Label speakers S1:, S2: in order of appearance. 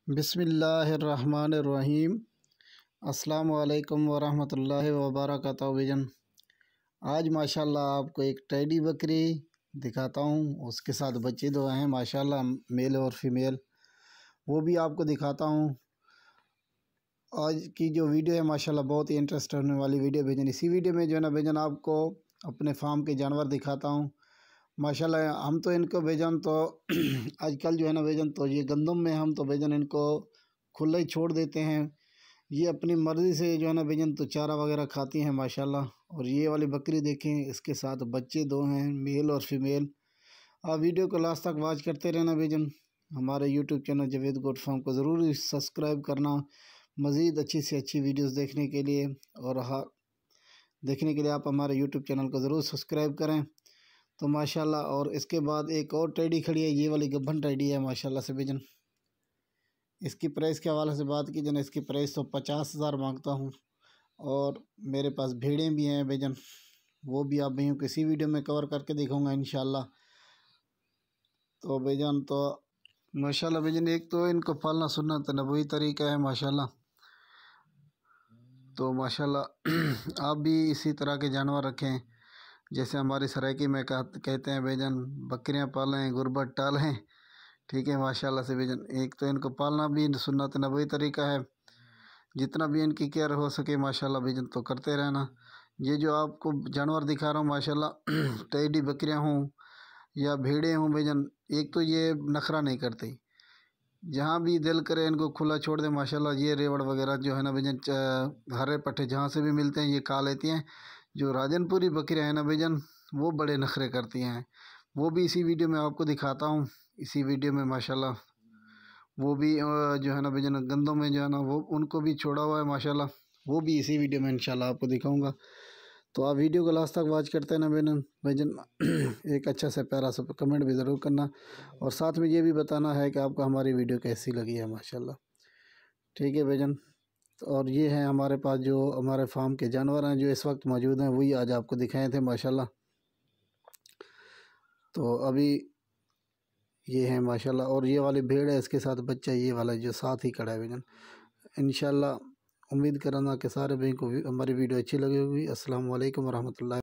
S1: बिस्मिल्लाहिर्रहमानिर्रहीम। अस्सलामु अलैकुम वरहमतुल्लाहि वबरकातुहू। भाईजान आज माशाल्लाह आपको एक टैडी बकरी दिखाता हूँ। उसके साथ बच्चे दो हैं माशाल्लाह, मेल और फीमेल, वो भी आपको दिखाता हूँ। आज की जो वीडियो है माशाल्लाह बहुत ही इंटरेस्ट होने वाली वीडियो भाईजान। इसी वीडियो में जो है ना भाईजान आपको अपने फार्म के जानवर दिखाता हूँ माशाल्लाह। हम तो इनको भाईजान तो आजकल जो है ना भाईजान तो ये गंदम में हम तो भाईजान इनको खुला ही छोड़ देते हैं। ये अपनी मर्ज़ी से जो है ना भाईजान तो चारा वगैरह खाती हैं माशाल्लाह। और ये वाली बकरी देखें, इसके साथ बच्चे दो हैं, मेल और फीमेल। आप वीडियो को लास्ट तक वॉच करते रहना भाईजान। हमारे YouTube channel Javed goat farm को ज़रूर सब्सक्राइब करना मज़ीद अच्छी से अच्छी वीडियोस देखने के लिए। और हाँ, देखने के लिए आप हमारे यूट्यूब चैनल को ज़रूर सब्सक्राइब करें तो माशाल्लाह। और इसके बाद एक और टैडी खड़ी है, ये वाली गब्बन टैडी है माशाल्लाह से भाईजान। इसकी प्राइस के हवाले से बात की जाए, इसकी प्राइस तो 50,000 मांगता हूँ। और मेरे पास भेड़ें भी हैं भाईजान, वो भी आप भैया किसी वीडियो में कवर करके दिखाऊंगा इंशाल्लाह। तो भाईजान तो माशाल्लाह भाईजान, एक तो इनको पालना सुन्नत नबवी तरीका है माशाल्लाह। तो माशाल्लाह आप भी इसी तरह के जानवर रखें जैसे हमारी सराइकी में कहते हैं भाईजान, बकरियां पालें गुरबत टालें। ठीक है माशाल्लाह से भाईजान। एक तो इनको पालना भी सुन्नत नबवी तरीका है, जितना भी इनकी केयर हो सके माशाल्लाह भाईजान तो करते रहना। ये जो आपको जानवर दिखा रहा हूँ माशाल्लाह टैडी बकरियां हों या भेड़ें हों भाईजान, एक तो ये नखरा नहीं करती, जहाँ भी दिल करे इनको खुला छोड़ दे माशाल्लाह। ये रेवड़ वगैरह जो है ना भाईजान, हरे पट्टे जहाँ से भी मिलते हैं ये खा लेती हैं। जो राजनपुरी बकरियाँ हैं ना भाईजान, वो बड़े नखरे करती हैं। वो भी इसी वीडियो में आपको दिखाता हूँ। इसी वीडियो में माशाल्लाह वो भी जो है ना भाईजान गंदों में जो है ना वो उनको भी छोड़ा हुआ है माशाल्लाह। वो भी इसी वीडियो में इंशाल्लाह आपको दिखाऊंगा। तो आप वीडियो को लास्ट तक वॉच करते हैं ना भाईजान। एक अच्छा सा प्यारा सा कमेंट भी ज़रूर करना और साथ में ये भी बताना है कि आपको हमारी वीडियो कैसी लगी है माशाल्लाह। ठीक है भाईजान। और ये हैं हमारे पास जो हमारे फार्म के जानवर हैं जो इस वक्त मौजूद हैं, वही आज आपको दिखाए थे माशाल्लाह। तो अभी ये है माशाल्लाह। और ये वाली भेड़ है, इसके साथ बच्चा ये वाला जो साथ ही खड़ा है भाईजान। इंशाल्लाह उम्मीद करना कि सारे भाई को हमारी वीडियो अच्छी लगी होगी। अस्सलाम वालेकुम रहमतुल्लाह।